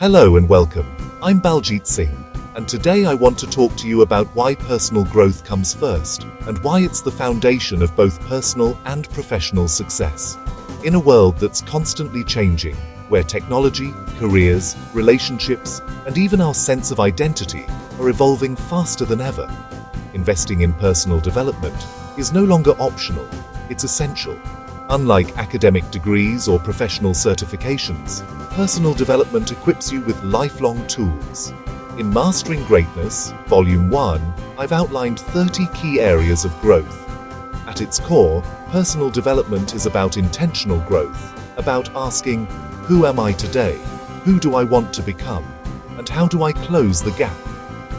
Hello and welcome. I'm Baljit Singh, and today I want to talk to you about why personal growth comes first, and why it's the foundation of both personal and professional success. In a world that's constantly changing, where technology, careers, relationships, and even our sense of identity are evolving faster than ever, investing in personal development is no longer optional, it's essential. Unlike academic degrees or professional certifications, personal development equips you with lifelong tools. In Mastering Greatness, Volume 1, I've outlined 30 key areas of growth. At its core, personal development is about intentional growth, about asking, who am I today? Who do I want to become? And how do I close the gap?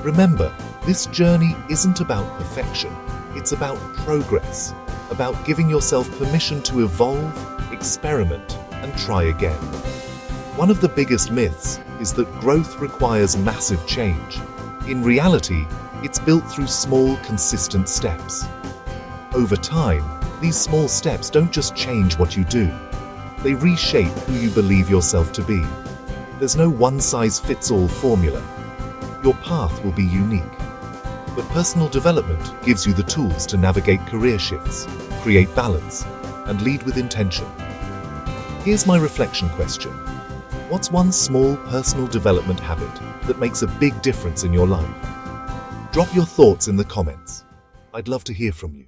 Remember, this journey isn't about perfection, it's about progress, about giving yourself permission to evolve, experiment, and try again. One of the biggest myths is that growth requires massive change. In reality, it's built through small, consistent steps. Over time, these small steps don't just change what you do, they reshape who you believe yourself to be. There's no one-size-fits-all formula. Your path will be unique. But personal development gives you the tools to navigate career shifts, create balance, and lead with intention. Here's my reflection question. What's one small personal development habit that makes a big difference in your life? Drop your thoughts in the comments. I'd love to hear from you.